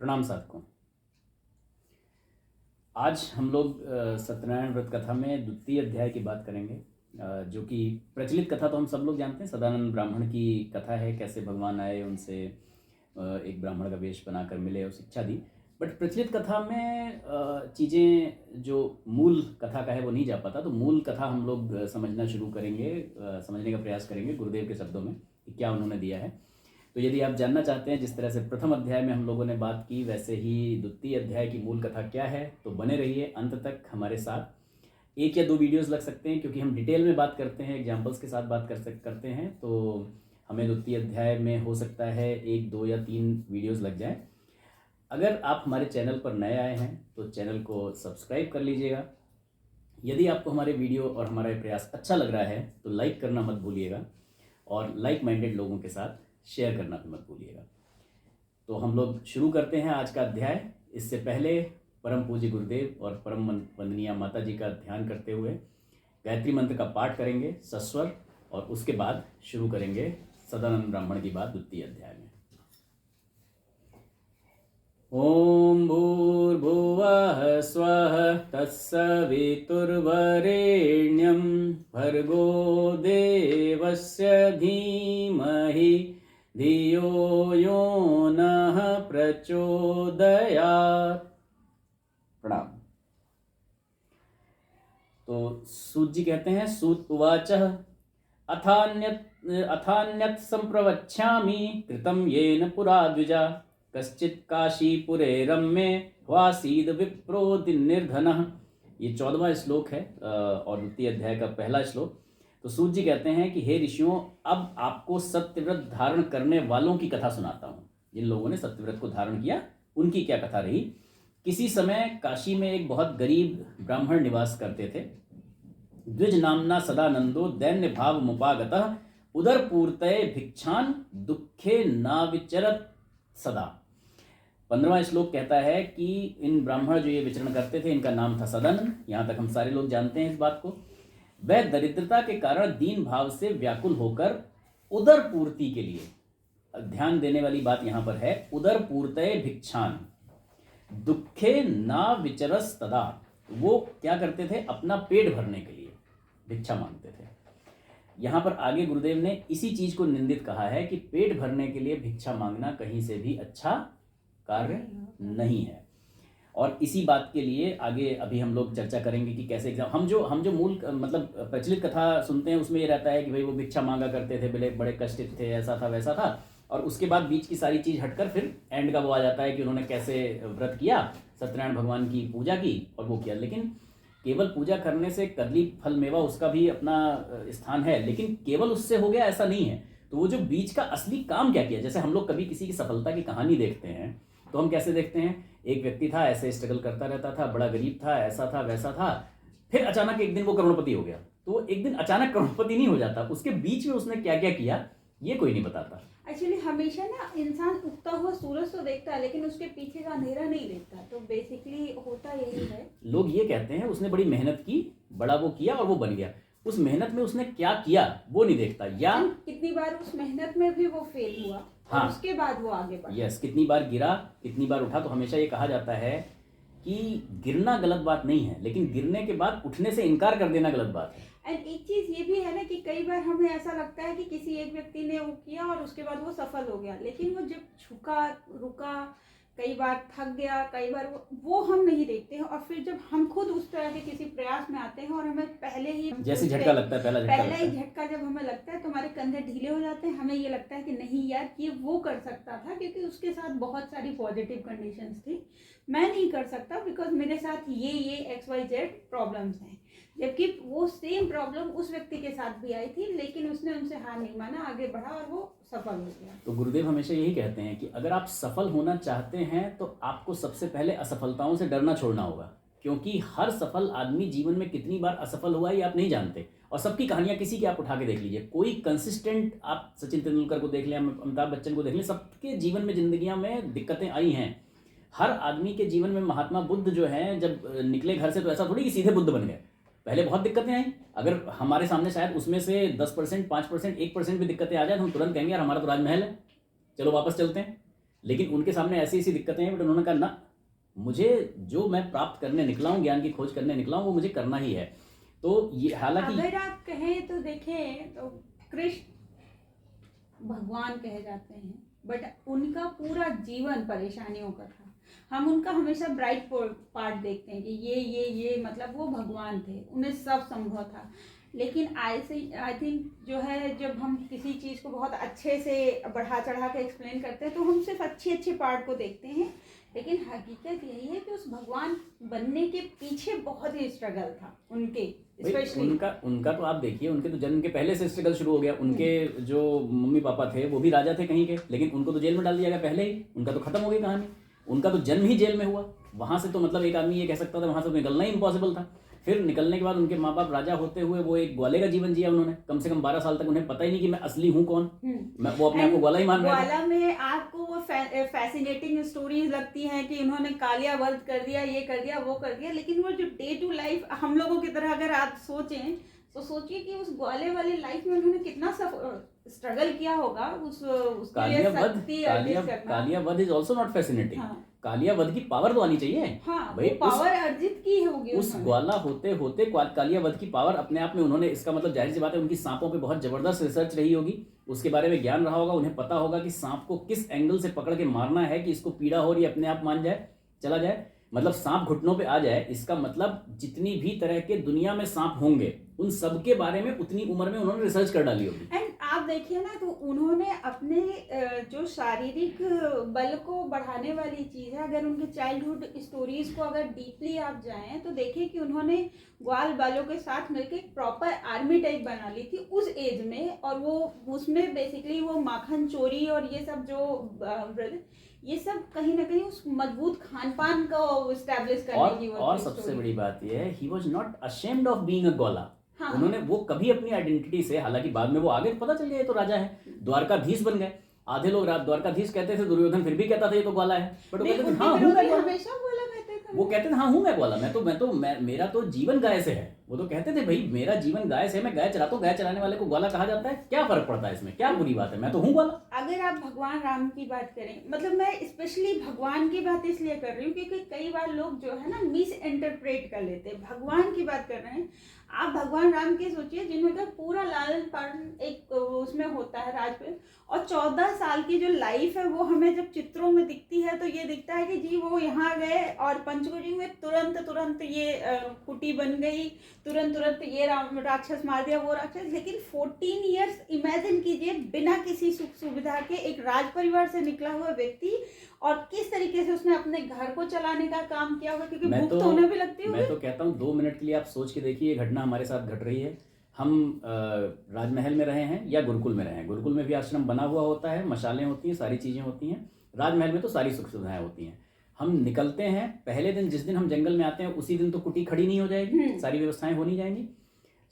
प्रणाम साधकों। आज हम लोग सत्यनारायण व्रत कथा में द्वितीय अध्याय की बात करेंगे, जो कि प्रचलित कथा तो हम सब लोग जानते हैं। सदानंद ब्राह्मण की कथा है, कैसे भगवान आए, उनसे एक ब्राह्मण का वेश बनाकर मिले और शिक्षा दी। बट प्रचलित कथा में चीज़ें जो मूल कथा का है वो नहीं जा पाता, तो मूल कथा हम लोग समझना शुरू करेंगे, समझने का प्रयास करेंगे गुरुदेव के शब्दों में कि क्या उन्होंने दिया है। तो यदि आप जानना चाहते हैं जिस तरह से प्रथम अध्याय में हम लोगों ने बात की, वैसे ही द्वितीय अध्याय की मूल कथा क्या है, तो बने रहिए अंत तक हमारे साथ। एक या दो वीडियोस लग सकते हैं क्योंकि हम डिटेल में बात करते हैं, एग्जाम्पल्स के साथ बात करते हैं, तो हमें द्वितीय अध्याय में हो सकता है 1, 2 या 3 वीडियोस लग जाए। अगर आप हमारे चैनल पर नए आए हैं तो चैनल को सब्सक्राइब कर लीजिएगा। यदि आपको हमारे वीडियो और हमारा प्रयास अच्छा लग रहा है तो लाइक करना मत भूलिएगा, और लाइक माइंडेड लोगों के साथ शेयर करना भी मत भूलिएगा। तो हम लोग शुरू करते हैं आज का अध्याय। इससे पहले परम पूज्य गुरुदेव और परम वंदनीय माता जी का ध्यान करते हुए गायत्री मंत्र का पाठ करेंगे सस्वर, और उसके बाद शुरू करेंगे सदानंद ब्राह्मण की बात द्वितीय अध्याय में। ओम भूर्भुवः स्वः तत्सवितुर्वरेण्यं भर्गो देवस्य धीमहि धियो यो नः प्रचोदयात्। प्रणाम। तो सूत जी कहते हैं, सूत उवाच अथान्यत् संप्रवक्ष्यामि कृतं येन पुरा द्विजा कश्चित् काशीपुरे रम्ये वासीद विप्रोति निर्धनः। ये 14वां श्लोक है और द्वितीय अध्याय का पहला श्लोक। तो सूत जी कहते हैं कि हे ऋषियों, अब आपको सत्यव्रत धारण करने वालों की कथा सुनाता हूँ। जिन लोगों ने सत्यव्रत को धारण किया उनकी क्या कथा रही। किसी समय काशी में एक बहुत गरीब ब्राह्मण निवास करते थे। द्विज नामना सदानंदो दैन्य भाव मुपागतः उदर पूर्तये भिक्षान दुखे नाविचरत सदा। 15वां श्लोक कहता है कि इन ब्राह्मण जो ये विचरण करते थे, इनका नाम था सदन। यहाँ तक हम सारे लोग जानते हैं इस बात को। वह दरिद्रता के कारण दीन भाव से व्याकुल होकर उदर पूर्ति के लिए, ध्यान देने वाली बात यहाँ पर है, उदर पूर्तये भिक्षान दुखे ना विचरस तदा। वो क्या करते थे, अपना पेट भरने के लिए भिक्षा मांगते थे। यहाँ पर आगे गुरुदेव ने इसी चीज को निंदित कहा है कि पेट भरने के लिए भिक्षा मांगना कहीं से भी अच्छा कार्य नहीं है। और इसी बात के लिए आगे अभी हम लोग चर्चा करेंगे कि कैसे एग्जाम हम जो मूल मतलब प्रचलित कथा सुनते हैं उसमें ये रहता है कि भाई वो भिक्षा मांगा करते थे, बड़े कष्टित थे, ऐसा था वैसा था, और उसके बाद बीच की सारी चीज हटकर फिर एंड का वो आ जाता है कि उन्होंने कैसे व्रत किया, सत्यनारायण भगवान की पूजा की और वो किया। लेकिन केवल पूजा करने से कदली फल मेवा उसका भी अपना स्थान है, लेकिन केवल उससे हो गया ऐसा नहीं है। तो वो जो बीच का असली काम क्या किया, जैसे हम लोग कभी किसी की सफलता की कहानी देखते हैं तो हम कैसे देखते हैं, एक व्यक्ति था, ऐसे स्ट्रगल करता रहता था, बड़ा गरीब था, ऐसा था वैसा था, फिर अचानक एक दिन वो करोड़पति हो गया। तो एक दिन अचानक करोड़पति नहीं हो जाता, उसके बीच में उसने क्या क्या किया ये कोई नहीं बताता। एक्चुअली हमेशा ना इंसान उगता हुआ सूरज तो देखता है लेकिन उसके पीछे का अंधेरा नहीं देखता, तो बेसिकली होता यही है। लोग ये कहते हैं उसने बड़ी मेहनत की, बड़ा वो किया और वो बन गया, उस मेहनत में उसने क्या किया वो नहीं देखता, या कितनी बार उस मेहनत में भी वो फेल हुआ, हाँ, और उसके बाद वो आगे बढ़ा। यस, कितनी बार गिरा, कितनी बार उठा। तो हमेशा ये कहा जाता है कि गिरना गलत बात नहीं है, लेकिन गिरने के बाद उठने से इनकार कर देना गलत बात है। एंड एक चीज ये भी है ना कि कई बार हमें ऐसा लगता है कि किसी एक व्यक्ति ने वो किया और उसके बाद वो सफल हो गया, लेकिन वो जब झुका, रुका, कई बार थक गया, कई बार वो हम नहीं देखते हैं। और फिर जब हम खुद उस तरह के किसी प्रयास में आते हैं और हमें पहले ही जैसे झटका लगता है, पहला ही झटका जब हमें लगता है तो हमारे कंधे ढीले हो जाते हैं। हमें ये लगता है कि नहीं यार, ये वो कर सकता था क्योंकि उसके साथ बहुत सारी पॉजिटिव कंडीशंस थी, मैं नहीं कर सकता बिकॉज मेरे साथ ये XYZ प्रॉब्लम्स हैं। जबकि वो सेम प्रॉब्लम उस व्यक्ति के साथ भी आई थी, लेकिन उसने उनसे हार नहीं माना, आगे बढ़ा और वो सफल हो गया। तो गुरुदेव हमेशा यही कहते हैं कि अगर आप सफल होना चाहते हैं तो आपको सबसे पहले असफलताओं से डरना छोड़ना होगा, क्योंकि हर सफल आदमी जीवन में कितनी बार असफल हुआ ये आप नहीं जानते। और सबकी कहानियां किसी की आप उठा के देख लीजिए, कोई कंसिस्टेंट, आप सचिन तेंदुलकर को देख लें, अमिताभ बच्चन को देख लें, सबके जीवन में जिंदगियां में दिक्कतें आई हैं। हर आदमी के जीवन में, महात्मा बुद्ध जो हैं जब निकले घर से तो ऐसा थोड़ी कि सीधे बुद्ध बन गए, पहले बहुत दिक्कतें आई। अगर हमारे सामने शायद उसमें से 10%, 5%, 1% भी दिक्कतें आ जाए तो हम तुरंत कहेंगे यार हमारा तो राजमहल है, चलो वापस चलते हैं। लेकिन उनके सामने ऐसी ऐसी दिक्कतें हैं, बट उन्होंने कहा ना, मुझे जो मैं प्राप्त करने निकला हूँ, ज्ञान की खोज करने निकला हूँ, वो मुझे करना ही है। तो ये हालांकि अगर आप कहें तो देखें तो कृष्ण भगवान कहे जाते हैं, बट उनका पूरा जीवन परेशानियों का था। हम उनका हमेशा ब्राइट पार्ट देखते हैं कि ये मतलब वो भगवान थे, उन्हें सब संभव था। लेकिन आई थिंक जो है, जब हम किसी चीज़ को बहुत अच्छे से बढ़ा चढ़ा के एक्सप्लेन करते हैं तो हम सिर्फ अच्छे पार्ट को देखते हैं, लेकिन हकीकत यही है कि उस भगवान बनने के पीछे बहुत ही स्ट्रगल था उनके, स्पेशली उनका तो आप देखिए, उनके तो जन्म के पहले से स्ट्रगल शुरू हो गया। उनके जो मम्मी पापा थे वो भी राजा थे कहीं के, लेकिन उनको तो जेल में डाल दिया गया पहले ही, उनका तो खत्म हो गई कहानी। उनका तो जन्म ही जेल में हुआ, वहां से तो मतलब एक आदमी ये कह सकता था वहां से निकलना ही इम्पॉसिबल था। फिर निकलने के बाद उनके माँ बाप राजा होते हुए वो एक ग्वाले का जीवन जिया उन्होंने, कम से कम 12 साल तक उन्हें पता ही नहीं कि मैं असली हूँ कौन। वो अपने आप को ग्वाला ही मान रहे थे। ग्वाला में आपको वो फैसिनेटिंग स्टोरीज लगती हैं कि उन्होंने कालिया वध कर दिया, ये कर दिया, वो कर दिया, लेकिन वो जो डे टू लाइफ हम लोगों की तरह अगर आप सोचें तो सोचिए कि उस ग्वाले वाली लाइफ में उन्होंने कितना स्ट्रगल किया होगा उसके लिए शक्ति अर्जित करना। Kaliya Vadh is also not fascinating. Kaliya Vadh की पावर तो आनी चाहिए। हाँ, भाई पावर अर्जित की होगी उस ग्वाला होते होते कालिया वध की पावर अपने आप में उन्होंने, इसका मतलब जाहिर सी बात है उनकी सांपों पे बहुत जबरदस्त रिसर्च रही होगी, उसके बारे में ज्ञान रहा होगा, उन्हें पता होगा कि सांप को किस एंगल से पकड़ के मारना है कि इसको पीड़ा हो रही है अपने आप मान जाए, चला जाए, मतलब सांप घुटनों पे आ जाए। इसका मतलब जितनी भी तरह के दुनिया में सांप होंगे उन सब के बारे में उतनी उम्र में उन्होंने रिसर्च कर डाली होगी। एंड आप देखिए ना, तो उन्होंने अपने जो शारीरिक बल को बढ़ाने वाली चीज़ है, अगर उनके चाइल्डहुड स्टोरीज को अगर डीपली आप जाएं तो देखिए कि उन्होंने ग्वाल बालों के साथ मिलकर एक प्रॉपर आर्मी टाइप बना ली थी उस एज में, और वो उसमें बेसिकली वो माखन चोरी और ये सब जो ये सब कहीं ना कहीं उस मजबूत खान पान को एस्टैब्लिश करने की और सबसे बड़ी बात यह है, he was not ashamed of being a ग्वाला। हाँ। उन्होंने वो कभी अपनी आइडेंटिटी से, हालांकि बाद में वो आगे पता चल गया ये तो राजा है, द्वारकाधीश बन गए। आधे लोग द्वारकाधीश कहते थे, दुर्योधन फिर भी कहता था ये तो ग्वाला है, बट वो कहते थे हाँ हूँ मैं ग्वाला। वो कहते थे हाँ हूँ मैं ग्वाला, मेरा तो जीवन गाय से है। वो तो कहते थे भाई मेरा जीवन गाय से, मैं गाय चराता हूँ, गाय चराने वाले को ग्वाला कहा जाता है, क्या फर्क पड़ता है इसमें, क्या बुरी बात है, मैं तो हूँ ग्वाला। अगर आप भगवान राम की बात करें, मतलब मैं स्पेशली भगवान की बात इसलिए कर रही हूँ क्योंकि कई बार लोग जो है ना मिस इंटरप्रेट कर लेते हैं। भगवान की बात कर रहे हैं आप, भगवान राम के सोचिए जिनका पूरा लालन पालन एक उसमें होता है राज पे, और 14 साल की जो लाइफ है वो हमें जब चित्रों में दिखती है तो ये दिखता है कि जी वो यहाँ गए और पंचवटी में तुरंत ये कुटी बन गई, तुरंत ये राक्षस मार दिया, वो राक्षस। लेकिन 14 इयर्स इमेजिन कीजिए बिना किसी सुख सुविधा के एक राज परिवार से निकला हुआ व्यक्ति, और किस तरीके से उसने अपने घर को चलाने का काम किया होगा, क्योंकि भूख तो उन्हें भी लगती होगी। मैं तो कहता हूँ 2 मिनट के लिए आप सोच के देखिए, घटना हमारे साथ घट रही है। हम राजमहल में रहे हैं या गुरुकुल में रहे हैं। गुरुकुल में भी आश्रम बना हुआ होता है, मशालें होती हैं, सारी चीज़ें होती हैं। राजमहल में तो सारी सुख सुविधाएं होती हैं। हम निकलते हैं पहले दिन, जिस दिन हम जंगल में आते हैं उसी दिन तो कुटी खड़ी नहीं हो जाएगी, सारी व्यवस्थाएं हो नहीं जाएंगी।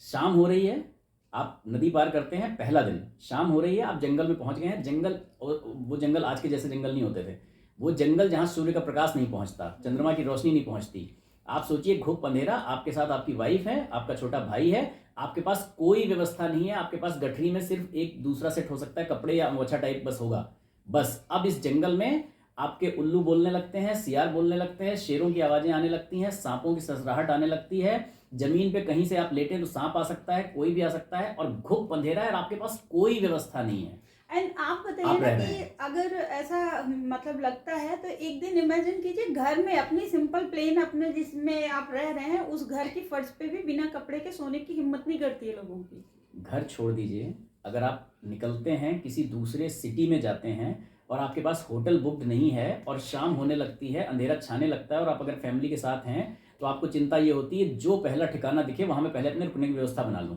शाम हो रही है, आप नदी पार करते हैं, पहला दिन शाम हो रही है, आप जंगल में पहुंच गए हैं। जंगल, वो जंगल आज के जैसे जंगल नहीं होते थे, वो जंगल जहाँ सूर्य का प्रकाश नहीं पहुंचता, चंद्रमा की रोशनी नहीं पहुंचती। आप सोचिए घुप अंधेरा, आपके साथ आपकी वाइफ है, आपका छोटा भाई है, आपके पास कोई व्यवस्था नहीं है, आपके पास गठरी में सिर्फ एक दूसरा सेट हो सकता है कपड़े या अंगोछा टाइप बस होगा, बस। अब इस जंगल में आपके उल्लू बोलने लगते हैं, सियार बोलने लगते हैं, शेरों की आवाजें आने लगती हैं, सांपों की ससराहट आने लगती है, जमीन पे कहीं से आप लेटे तो सांप आ सकता है, कोई भी आ सकता है, और घुप अंधेरा है और आपके पास कोई व्यवस्था नहीं है। एंड आप बताइए ना कि अगर ऐसा मतलब लगता है तो एक दिन इमेजिन कीजिए घर में अपनी सिंपल प्लेन अपने जिसमें आप रह रहे हैं उस घर की फर्श पे भी बिना कपड़े के सोने की हिम्मत नहीं करती है लोगों की। घर छोड़ दीजिए, अगर आप निकलते हैं किसी दूसरे सिटी में जाते हैं और आपके पास होटल बुक्ड नहीं है और शाम होने लगती है, अंधेरा छाने लगता है और आप अगर फैमिली के साथ हैं तो आपको चिंता ये होती है जो पहला ठिकाना दिखे वहां मैं पहले अपने रुकने की व्यवस्था बना लूं।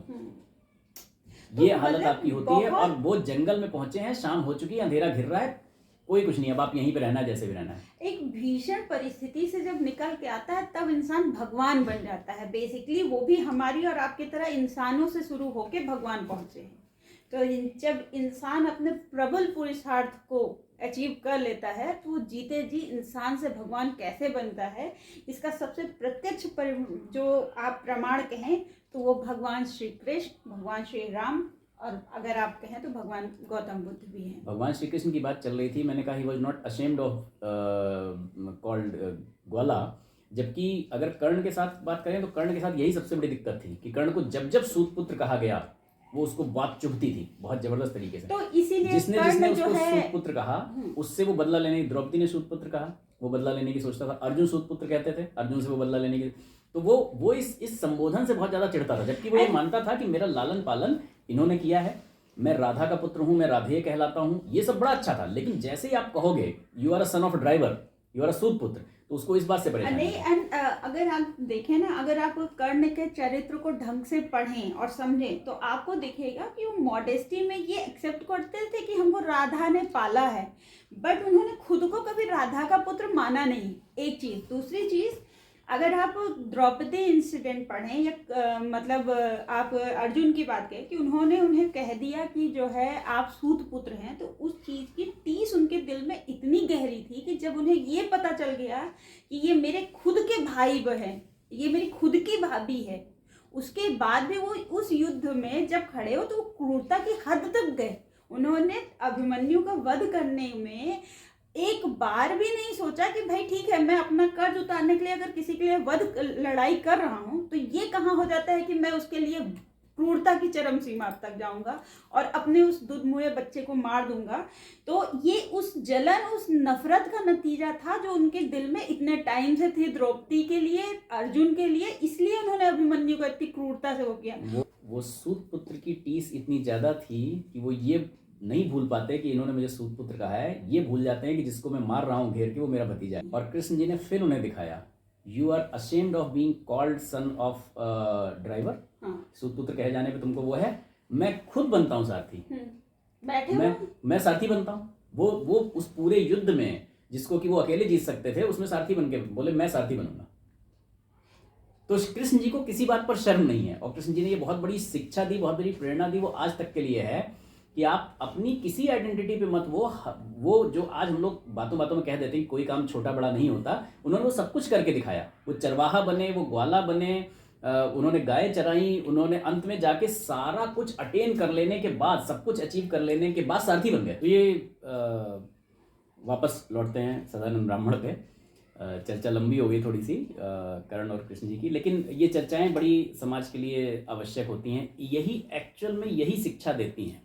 ये तो हालत आपकी होती है। और वो जंगल में पहुंचे हैं, शाम हो चुकी है, अंधेरा घिर रहा है, कोई कुछ नहीं, अब आप यहीं पे रहना है जैसे भी रहना है। एक भीषण परिस्थिति से जब निकल के आता है तब इंसान भगवान बन जाता है। बेसिकली वो भी हमारी और आपकी तरह इंसानों से शुरू होके भगवान पहुंचे हैं। तो जब इंसान अपने प्रबल पुरुषार्थ को अचीव कर लेता है तो जीते जी इंसान से भगवान कैसे बनता है, इसका सबसे प्रत्यक्ष जो आप प्रमाण कहें तो वो भगवान श्री कृष्ण, भगवान श्री राम और अगर आप कहें तो भगवान गौतम बुद्ध भी हैं। भगवान श्री कृष्ण की बात चल रही थी, मैंने कहा he was not ashamed of called ग्वाला, जबकि अगर कर्ण के साथ बात करें तो कर्ण के साथ यही सबसे बड़ी दिक्कत थी कि कर्ण को जब जब सूत पुत्र कहा गया वो उसको बात चुभती थी बहुत जबरदस्त तरीके से। तो इसीलिए जिसने कर्ण उसको जो है सूत पुत्र कहा उससे वो बदला लेने, द्रौपदी ने सूत पुत्र कहा, वो बदला लेने की सोचता था। अर्जुन सूत पुत्र कहते थे, अर्जुन से वो बदला लेने की, तो वो इस संबोधन से बहुत ज्यादा चिढ़ता था, जबकि वो ये मानता था कि मेरा लालन पालन इन्होंने किया है, मैं राधा का पुत्र हूं, मैं राधेय कहलाता हूं, ये सब बड़ा अच्छा था। लेकिन जैसे ही आप कहोगे you are a son of driver, you are a सूत पुत्र, तो उसको इस बात से परेशानी नहीं। एंड अगर आप देखें ना, अगर आप कर्ण के चरित्र को ढंग से पढ़ें और समझें तो आपको दिखेगा कि वो मॉडेस्टी में ये एक्सेप्ट करते थे कि हमको राधा ने पाला है, बट उन्होंने खुद को कभी राधा का पुत्र माना नहीं, एक चीज। दूसरी चीज, अगर आप द्रौपदी इंसिडेंट पढ़ें या मतलब आप अर्जुन की बात करें कि उन्होंने उन्हें कह दिया कि जो है आप सूत पुत्र हैं, तो उस चीज़ की टीस उनके दिल में इतनी गहरी थी कि जब उन्हें ये पता चल गया कि ये मेरे खुद के भाई बहन, ये मेरी खुद की भाभी है, उसके बाद भी वो उस युद्ध में जब खड़े हो तो वो क्रूरता की हद तक गए। उन्होंने अभिमन्यु का वध करने में एक बार भी नहीं सोचा कि भाई ठीक है, मैं अपना कर्ज उतारने के लिए अगर किसी के लिए वध लड़ाई कर रहा हूं तो ये कहाँ हो जाता है कि मैं उसके लिए क्रूरता की चरम सीमा तक जाऊंगा और अपने उस दुधमुए बच्चे को मार दूंगा। तो ये उस जलन, उस नफरत का नतीजा था जो उनके दिल में इतने टाइम से थी द्रौपदी के लिए, अर्जुन के लिए, इसलिए उन्होंने अभिमन्यु को इतनी क्रूरता से वो किया। वो सूत पुत्र की टीस इतनी ज्यादा थी कि वो ये नहीं भूल पाते कि इन्होंने मुझे सूत पुत्र कहा है, ये भूल जाते हैं कि जिसको मैं मार रहा हूं घेर के वो मेरा भतीजा है। और कृष्ण जी ने फिर उन्हें दिखाया, you are ashamed of being called son of driver, सूत पुत्र कहे जाने पे तुमको वो है, मैं खुद बनता हूं सारथी, मैं सारथी बनता हूं। वो उस पूरे युद्ध में जिसको कि वो अकेले जीत सकते थे उसमें सारथी बन के बोले मैं सारथी बनूंगा। तो कृष्ण जी को किसी बात पर शर्म नहीं है, और कृष्ण जी ने ये बहुत बड़ी शिक्षा दी, बहुत बड़ी प्रेरणा दी, वो आज तक के लिए है कि आप अपनी किसी आइडेंटिटी पे मत, वो जो आज हम लोग बातों बातों में कह देते हैं कोई काम छोटा बड़ा नहीं होता, उन्होंने वो सब कुछ करके दिखाया। वो चरवाहा बने, वो ग्वाला बने, उन्होंने गाय चराई, उन्होंने अंत में जाके सारा कुछ अटेन कर लेने के बाद, सब कुछ अचीव कर लेने के बाद सारथी बन गए। तो ये वापस लौटते हैं सदानंद ब्राह्मण पे। चर्चा लंबी हो गई थोड़ी सी कर्ण और कृष्ण जी की, लेकिन ये चर्चाएं बड़ी समाज के लिए आवश्यक होती हैं। यही एक्चुअल में यही शिक्षा देती हैं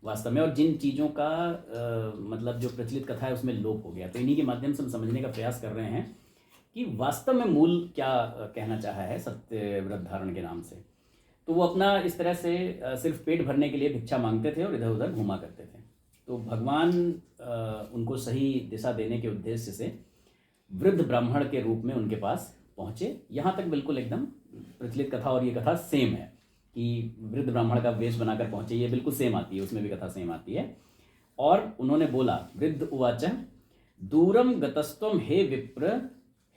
वास्तव में, और जिन चीज़ों का मतलब जो प्रचलित कथा है उसमें लोप हो गया, तो इन्हीं के माध्यम से हम समझने का प्रयास कर रहे हैं कि वास्तव में मूल क्या कहना चाहा है सत्यव्रत धारण के नाम से। तो वो अपना इस तरह से सिर्फ पेट भरने के लिए भिक्षा मांगते थे और इधर उधर घूमा करते थे। तो भगवान उनको सही दिशा देने के उद्देश्य से वृद्ध ब्राह्मण के रूप में उनके पास पहुँचे। यहाँ तक बिल्कुल एकदम प्रचलित कथा और ये कथा सेम है कि वृद्ध ब्राह्मण का वेश बनाकर पहुंचे, ये बिल्कुल सेम आती है, उसमें भी कथा सेम आती है। और उन्होंने बोला, वृद्ध उवाच दूरम गतस्त्वम हे विप्र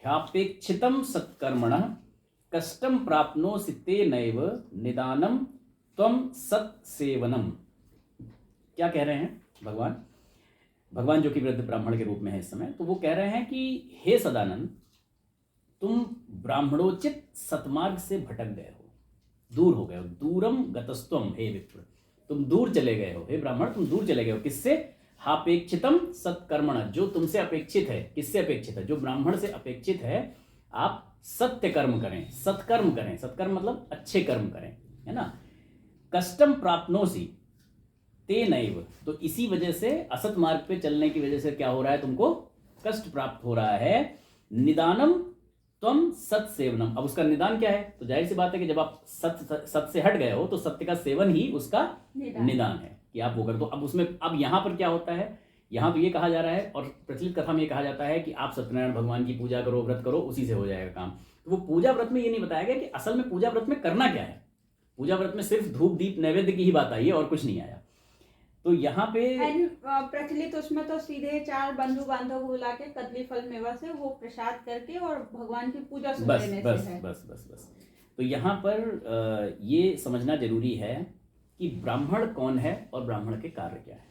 ह्यापेक्षितम सत्कर्मणः कष्टम प्राप्नोसि तेनैव निदानम त्वम सत्सेवनम। क्या कह रहे हैं भगवान जो कि वृद्ध ब्राह्मण के रूप में है इस समय, तो वो कह रहे हैं कि हे सदानंद, तुम ब्राह्मणोचित सतमार्ग से भटक गए हो, दूर हो गए हो। दूरम गतस्त्वम हे विप्र, तुम दूर चले गए हो, हे ब्राह्मण तुम दूर चले गए हो। किससे? हापेक्षितम सत्कर्मण, जो तुमसे अपेक्षित है। किससे अपेक्षित है? जो ब्राह्मण से अपेक्षित है। आप सत्य कर्म करें, सत्कर्म करें, सत्कर्म मतलब अच्छे कर्म करें, है ना। कष्टम प्राप्नोसि तेनैव, तो इसी वजह से असत मार्ग पे चलने की वजह से क्या हो रहा है, तुमको कष्ट प्राप्त हो रहा है। निदानम त्वम सत सेवनम, अब उसका निदान क्या है? तो जाहिर सी बात है कि जब आप सत से हट गए हो तो सत्य का सेवन ही उसका निदान है कि आप वो कर। तो अब उसमें अब यहाँ पर क्या होता है, यहाँ तो ये कहा जा रहा है और प्रचलित कथा में ये कहा जाता है कि आप सत्यनारायण भगवान की पूजा करो, व्रत करो, उसी से हो जाएगा काम। तो वो पूजा व्रत में ये नहीं बताया गया कि असल में पूजा व्रत में करना क्या है। पूजा व्रत में सिर्फ धूप दीप नैवेद्य की ही बात आई है और कुछ नहीं आया। तो यहाँ पे प्रचलित उसमें तो सीधे 4 बंधु बांधव बुला के कदली फल मेवा से वो प्रसाद करके और भगवान की पूजा सुन लेने से है। बस। तो यहाँ पर ये समझना जरूरी है कि ब्राह्मण कौन है और ब्राह्मण के कार्य क्या है।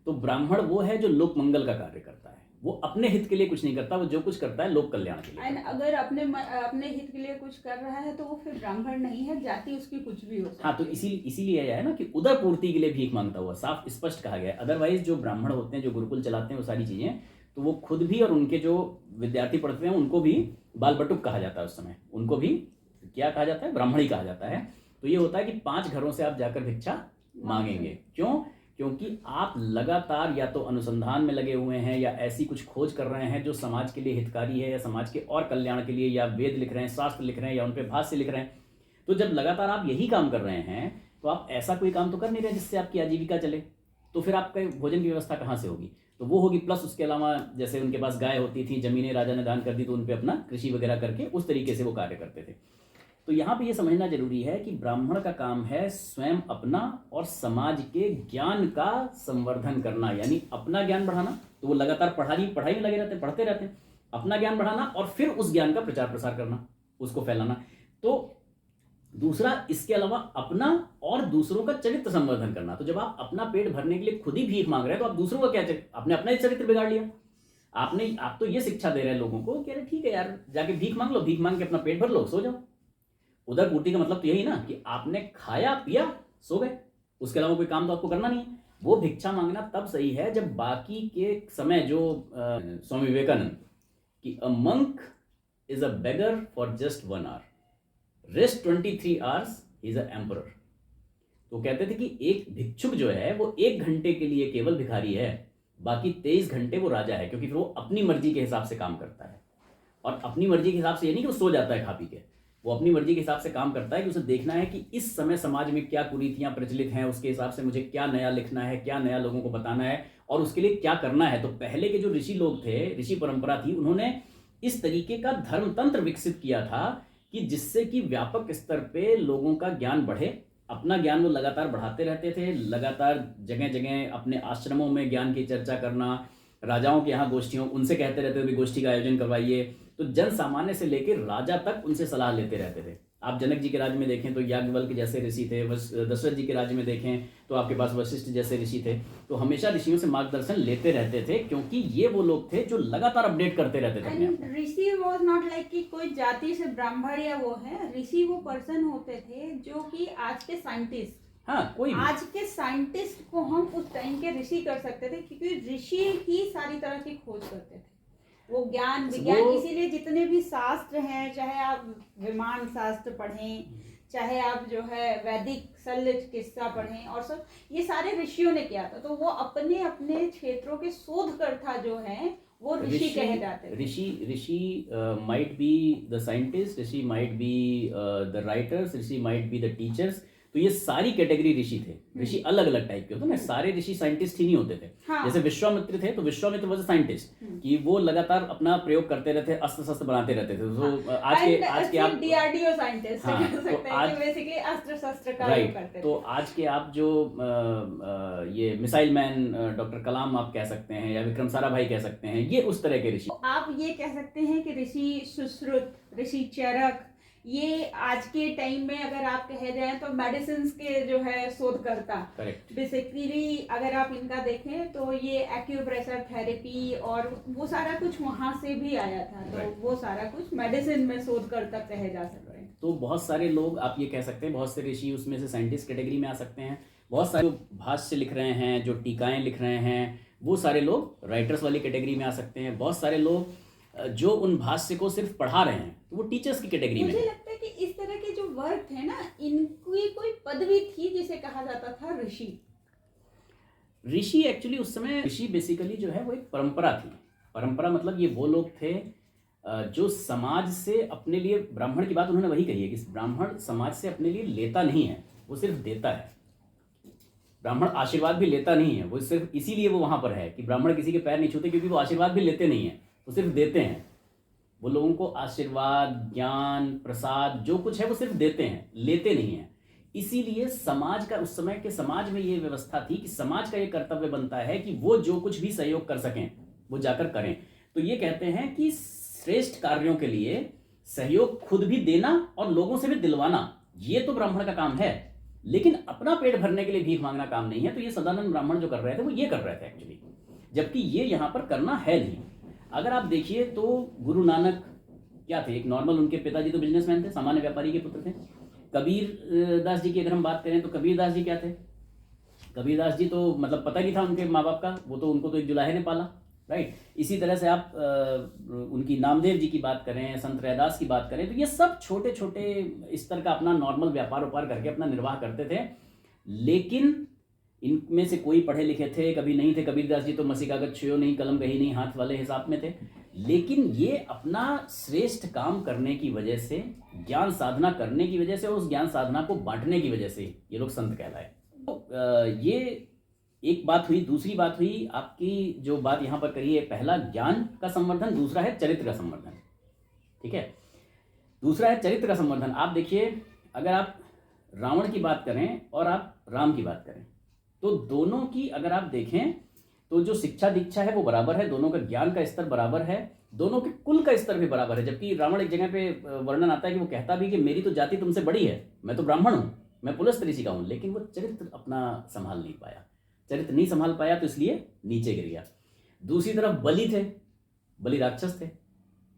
तो ब्राह्मण वो है जो लोक मंगल का कार्य करता है, वो अपने हित के लिए कुछ नहीं करता, वो जो कुछ करता है लोक कल्याण के लिए। एंड अगर अपने हित के लिए कुछ कर रहा है तो वो फिर ब्राह्मण नहीं है, जाति उसकी कुछ भी हो सकती है। हाँ, तो इसीलिए है ना कि उदर पूर्ति के लिए भीख मांगता हुआ, साफ स्पष्ट कहा गया है। अदरवाइज जो ब्राह्मण होते हैं, जो गुरुकुल चलाते हैं, वो सारी चीजें, तो वो खुद भी और उनके जो विद्यार्थी पढ़ते हैं उनको भी बाल बटुक कहा जाता है। उस समय उनको भी क्या कहा जाता है? ब्राह्मण ही कहा जाता है। तो ये होता है कि 5 घरों से आप जाकर भिक्षा मांगेंगे। क्यों? क्योंकि आप लगातार या तो अनुसंधान में लगे हुए हैं या ऐसी कुछ खोज कर रहे हैं जो समाज के लिए हितकारी है या समाज के और कल्याण के लिए, या वेद लिख रहे हैं, शास्त्र लिख रहे हैं, या उन पर भाष्य लिख रहे हैं। तो जब लगातार आप यही काम कर रहे हैं तो आप ऐसा कोई काम तो कर नहीं रहे जिससे आपकी आजीविका चले, तो फिर आपका भोजन की व्यवस्था कहाँ से होगी? तो वो होगी। प्लस उसके अलावा जैसे उनके पास गाय होती थी, जमीनें राजा ने दान कर दी, तो उन पे अपना कृषि वगैरह करके उस तरीके से वो कार्य करते थे। तो यहाँ पे ये समझना जरूरी है कि ब्राह्मण का काम है स्वयं अपना और समाज के ज्ञान का संवर्धन करना, यानी अपना ज्ञान बढ़ाना। तो वो लगातार पढ़ाई में लगे रहते हैं, पढ़ते रहते हैं, अपना ज्ञान बढ़ाना और फिर उस ज्ञान का प्रचार प्रसार करना, उसको फैलाना। तो दूसरा, इसके अलावा अपना और दूसरों का चरित्र संवर्धन करना। तो जब आप अपना पेट भरने के लिए खुद ही भीख मांग रहे हैं तो आप दूसरों का क्या आपने अपना ही चरित्र बिगाड़ लिया। आप तो ये शिक्षा दे रहे हैं लोगों को कि अरे ठीक है यार, जाके भीख मांग लो, भीख मांग के अपना पेट भर लो, सो जाओ। उधर पूर्ति का मतलब तो यही ना कि आपने खाया पिया सो गए, उसके अलावा कोई काम तो आपको करना नहीं है। वो भिक्षा मांगना तब सही है जब बाकी के समय, जो स्वामी विवेकानंद कि a monk is a beggar for just 1 hour, rest 23 hours he is a emperor. तो कहते थे कि एक भिक्षुक जो है वो 1 घंटे के लिए केवल भिखारी है, बाकी 23 घंटे वो राजा है, क्योंकि फिर वो अपनी मर्जी के हिसाब से काम करता है। और अपनी मर्जी के हिसाब से ये नहीं कि वो सो जाता है खा पी के, वो अपनी मर्जी के हिसाब से काम करता है कि उसे देखना है कि इस समय समाज में क्या कुरीतियां प्रचलित हैं, उसके हिसाब से मुझे क्या नया लिखना है, क्या नया लोगों को बताना है और उसके लिए क्या करना है। तो पहले के जो ऋषि लोग थे, ऋषि परंपरा थी, उन्होंने इस तरीके का धर्म तंत्र विकसित किया था कि जिससे कि व्यापक स्तर पे लोगों का ज्ञान बढ़े। अपना ज्ञान वो लगातार बढ़ाते रहते थे, लगातार जगह जगह अपने आश्रमों में ज्ञान की चर्चा करना, राजाओं के यहाँ गोष्ठियों, उनसे कहते रहते थे गोष्ठी का आयोजन करवाइए। तो जन सामान्य से लेकर राजा तक उनसे सलाह लेते रहते थे। आप जनक जी के राज्य में देखें तो याज्ञवल्क्य जैसे ऋषि थे, दशरथ जी के राज्य में देखें तो आपके पास वशिष्ठ जैसे ऋषि थे। तो हमेशा ऋषियों से मार्गदर्शन लेते रहते थे, क्योंकि ये वो लोग थे जो लगातार अपडेट करते रहते थे। ऋषि वाज नॉट लाइक कि कोई जाति से ब्राह्मण या वो है, ऋषि वो पर्सन होते थे जो कि आज के साइंटिस्ट, हाँ, कोई भी। आज के साइंटिस्ट को हम उस टाइम के ऋषि कर सकते थे, क्योंकि ऋषि ही सारी तरह की खोज करते थे। वो ज्ञान विज्ञान, इसीलिए जितने भी शास्त्र हैं, चाहे आप विमान शास्त्र पढ़ें, चाहे आप जो है वैदिक शल्य चिकित्सा पढ़ें, और सब ये सारे ऋषियों ने किया था। तो वो अपने अपने क्षेत्रों के शोधकर्ता जो हैं वो ऋषि कहे जाते थे। Rishi might be the scientist, rishi might be the writers, rishi might be the teachers. तो ये सारी कैटेगरी ऋषि थे। ऋषि अलग अलग टाइप के होते ना, सारे ऋषि साइंटिस्ट ही नहीं होते थे। हाँ। जैसे विश्वामित्र थे तो विश्वामित्र वाज अ साइंटिस्ट, कि वो लगातार अपना प्रयोग करते रहते, अस्त्र शस्त्र बनाते रहते थे। तो आज के आप डीआरडीओ साइंटिस्ट हाँ, कह सकते हैं कि बेसिकली अस्त्र शस्त्र का राइट। करते थे। तो आज के आप जो ये मिसाइल मैन डॉक्टर कलाम आप कह सकते हैं, या विक्रम साराभाई कह सकते हैं, ये उस तरह के ऋषि। आप ये कह सकते हैं कि ऋषि सुश्रुत, ऋषि चरक, ये आज के टाइम में अगर आप कह जाएं तो मेडिसिन के जो है शोधकर्ता। करेक्ट। बेसिकली अगर आप इनका देखें तो ये एक्यूप्रेशर थेरेपी और वो सारा कुछ वहां से भी आया था। तो वो सारा कुछ मेडिसिन में शोधकर्ता कहे जा सकते हैं। तो बहुत सारे लोग आप ये कह सकते हैं, बहुत से ऋषि उसमें से साइंटिस्ट कैटेगरी में आ सकते हैं। बहुत सारे जो भाष्य लिख रहे हैं, जो टीकाएं लिख रहे हैं, वो सारे लोग राइटर्स वाली कैटेगरी में आ सकते हैं। बहुत सारे लोग जो उन भाष्य को सिर्फ पढ़ा रहे हैं तो वो टीचर्स की कैटेगरी में। मुझे लगता है कि इस तरह के जो वर्ग थे ना, इनकी कोई पदवी थी जिसे कहा जाता था ऋषि। ऋषि एक्चुअली उस समय, ऋषि बेसिकली जो है वो एक परंपरा थी। परंपरा मतलब ये वो लोग थे जो समाज से अपने लिए, ब्राह्मण की बात उन्होंने वही कही है कि ब्राह्मण समाज से अपने लिए लेता नहीं है, वो सिर्फ देता है। ब्राह्मण आशीर्वाद भी लेता नहीं है, वो सिर्फ इसीलिए वो वहां पर है कि ब्राह्मण किसी के पैर नहीं छूते, क्योंकि वो आशीर्वाद भी लेते नहीं है, वो सिर्फ देते हैं। वो लोगों को आशीर्वाद, ज्ञान, प्रसाद जो कुछ है वो सिर्फ देते हैं, लेते नहीं हैं। इसीलिए समाज का, उस समय के समाज में ये व्यवस्था थी कि समाज का ये कर्तव्य बनता है कि वो जो कुछ भी सहयोग कर सकें वो जाकर करें। तो ये कहते हैं कि श्रेष्ठ कार्यों के लिए सहयोग खुद भी देना और लोगों से भी दिलवाना, ये तो ब्राह्मण का काम है। लेकिन अपना पेट भरने के लिए भीख मांगना काम नहीं है। तो ये सदानंद ब्राह्मण जो कर रहे थे वो ये कर रहे थे एक्चुअली, जबकि ये यहाँ पर करना है नहीं। अगर आप देखिए तो गुरु नानक क्या थे, एक नॉर्मल, उनके पिताजी तो बिजनेसमैन थे, सामान्य व्यापारी के पुत्र थे। कबीर दास जी की अगर हम बात करें तो कबीर दास जी क्या थे, कबीर दास जी तो मतलब पता नहीं था उनके माँ बाप का, वो तो उनको तो एक जुलाहे ने पाला, राइट। इसी तरह से आप उनकी नामदेव जी की बात करें, संत रैदास की बात करें, तो ये सब छोटे छोटे स्तर का अपना नॉर्मल व्यापार व्यापार करके अपना निर्वाह करते थे। लेकिन इनमें से कोई पढ़े लिखे थे कभी नहीं थे। कबीरदास जी तो मसी कागज छुयो नहीं, कलम कही नहीं हाथ वाले हिसाब में थे। लेकिन ये अपना श्रेष्ठ काम करने की वजह से, ज्ञान साधना करने की वजह से, उस ज्ञान साधना को बांटने की वजह से ये लोग संत कहलाए। तो ये एक बात हुई। दूसरी बात हुई आपकी जो बात यहाँ पर करी है, पहला ज्ञान का संवर्धन, दूसरा है चरित्र का संवर्धन, ठीक है। दूसरा है चरित्र का संवर्धन। आप देखिए, अगर आप रावण की बात करें और आप राम की बात करें, तो दोनों की अगर आप देखें तो जो शिक्षा दीक्षा है वो बराबर है, दोनों का ज्ञान का स्तर बराबर है, दोनों के कुल का स्तर भी बराबर है। जबकि रावण एक जगह पे वर्णन आता है कि वो कहता भी कि मेरी तो जाति तुमसे बड़ी है, मैं तो ब्राह्मण हूं, मैं पुलस्त्य ऋषि का हूं, लेकिन वो चरित्र अपना संभाल नहीं पाया, चरित्र नहीं संभाल पाया, तो इसलिए नीचे गिर गया। दूसरी तरफ बलि थे, बलि राक्षस थे,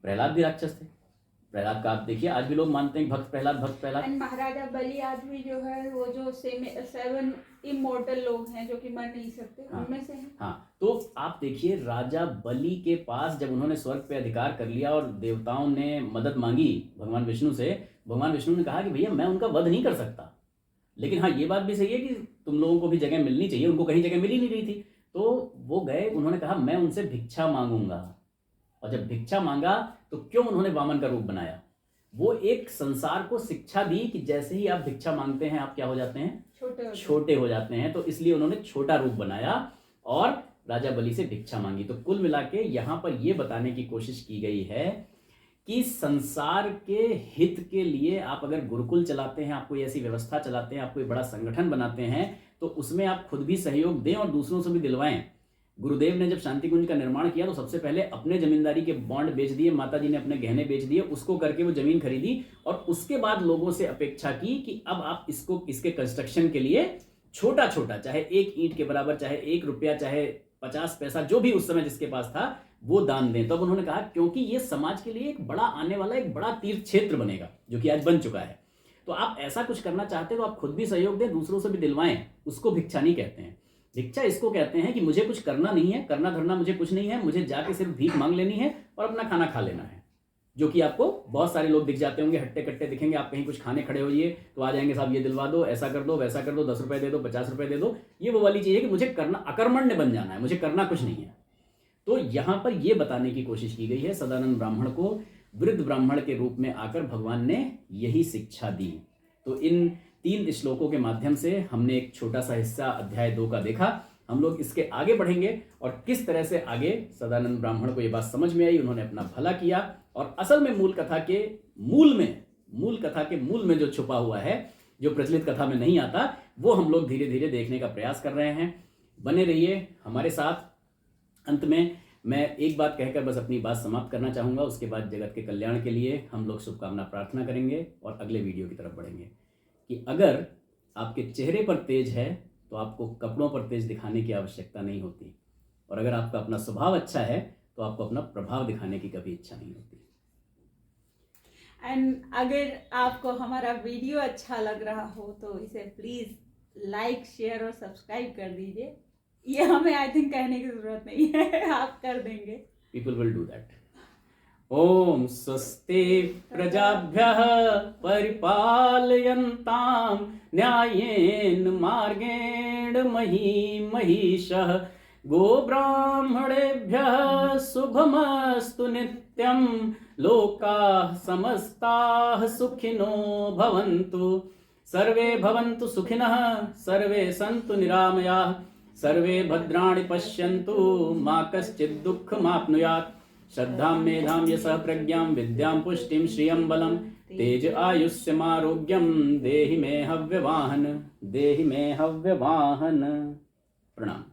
प्रहलाद भी राक्षस थे। प्रहलाद का आप देखिए, आज भी लोग मानते हैं भक्त प्रहलाद, भक्त प्रहलाद। महाराजा बलि आदमी जो है वो जो 7 इमोर्टल लोग हैं जो कि मर नहीं सकते, हाँ, उनमें से हैं। हाँ, तो आप देखिए राजा बलि के पास जब उन्होंने स्वर्ग पे अधिकार कर लिया और देवताओं ने मदद मांगी भगवान विष्णु से, भगवान विष्णु ने कहा कि भैया मैं उनका वध नहीं कर सकता, लेकिन हाँ ये बात भी सही है कि तुम लोगों को भी जगह मिलनी चाहिए। उनको कहीं जगह मिल ही नहीं रही थी, तो वो गए, उन्होंने कहा मैं उनसे भिक्षा मांगूंगा। और जब भिक्षा मांगा तो क्यों उन्होंने वामन का रूप बनाया? वो एक संसार को शिक्षा दी कि जैसे ही आप भिक्षा मांगते हैं आप क्या हो जाते हैं, छोटे हो जाते हैं। तो इसलिए उन्होंने छोटा रूप बनाया और राजा बलि से भिक्षा मांगी। तो कुल मिला के यहां पर यह बताने की कोशिश की गई है कि संसार के हित के लिए आप अगर गुरुकुल चलाते हैं, आप कोई ऐसी व्यवस्था चलाते हैं, आप कोई बड़ा संगठन बनाते हैं, तो उसमें आप खुद भी सहयोग दें और दूसरों से भी दिलवाएं। गुरुदेव ने जब शांति कुंज का निर्माण किया तो सबसे पहले अपने जमींदारी के बॉन्ड बेच दिए, माताजी ने अपने गहने बेच दिए, उसको करके वो जमीन खरीदी और उसके बाद लोगों से अपेक्षा की कि अब आप इसके कंस्ट्रक्शन के लिए छोटा छोटा, चाहे 1 ईंट के बराबर, चाहे 1 रुपया, चाहे 50 पैसा, जो भी उस समय जिसके पास था वो दान दें। तब उन्होंने कहा क्योंकि ये समाज के लिए एक बड़ा आने वाला एक बड़ा तीर्थ क्षेत्र बनेगा, जो कि आज बन चुका है। तो आप ऐसा कुछ करना चाहते हो तो आप खुद भी सहयोग दें, दूसरों से भी दिलवाएं। उसको भिक्षा नहीं कहते हैं। भिक्षा इसको कहते हैं कि मुझे कुछ करना नहीं है, करना धरना मुझे कुछ नहीं है, मुझे जाके सिर्फ भीख मांग लेनी है और अपना खाना खा लेना है। जो कि आपको बहुत सारे लोग दिख जाते होंगे, हट्टे कट्टे दिखेंगे, आप कहीं कुछ खाने खड़े होइए तो आ जाएंगे, साहब ये दिलवा दो, ऐसा कर दो, वैसा कर दो, 10 रुपए दे दो, 50 रुपए दे दो। ये वो वाली चीज है कि मुझे करना, अकर्मण्य बन जाना है, मुझे करना कुछ नहीं है। तो यहां पर यह बताने की कोशिश की गई है, सदानंद ब्राह्मण को वृद्ध ब्राह्मण के रूप में आकर भगवान ने यही शिक्षा दी। तो इन 3 श्लोकों के माध्यम से हमने एक छोटा सा हिस्सा अध्याय 2 का देखा। हम लोग इसके आगे बढ़ेंगे और किस तरह से आगे सदानंद ब्राह्मण को यह बात समझ में आई, उन्होंने अपना भला किया और असल में मूल कथा के मूल में जो छुपा हुआ है, जो प्रचलित कथा में नहीं आता, वो हम लोग धीरे धीरे देखने का प्रयास कर रहे हैं। बने रहिए हमारे साथ। अंत में मैं एक बात कहकर बस अपनी बात समाप्त करना चाहूंगा, उसके बाद जगत के कल्याण के लिए हम लोग शुभकामना प्रार्थना करेंगे और अगले वीडियो की तरफ बढ़ेंगे। कि अगर आपके चेहरे पर तेज है तो आपको कपड़ों पर तेज दिखाने की आवश्यकता नहीं होती, और अगर आपका अपना स्वभाव अच्छा है तो आपको अपना प्रभाव दिखाने की कभी इच्छा नहीं होती। एंड अगर आपको हमारा वीडियो अच्छा लग रहा हो तो इसे प्लीज लाइक, शेयर और सब्सक्राइब कर दीजिए। ये हमें आई थिंक कहने की जरूरत नहीं है, आप कर देंगे। People will do that. ओम स्वस्ति प्रजाभ्यः परिपालयन्तां न्यायेन मार्गेण महिषः गोब्राह्मणेभ्यः शुभमस्तु नित्यं लोकाः समस्ताः सुखिनो भवन्तु। सर्वे भवन्तु सुखिनः, सर्वे सन्तु निरामयाः, सर्वे भद्राणि पश्यन्तु, मा कश्चित् दुःखमाप्नुयात्। श्रद्धां मेधां यशः प्रज्ञां विद्यां पुष्टिं श्रियं बलं तेज आयुष्यमारोग्यं देहि मे हव्यवाहन। प्रणाम।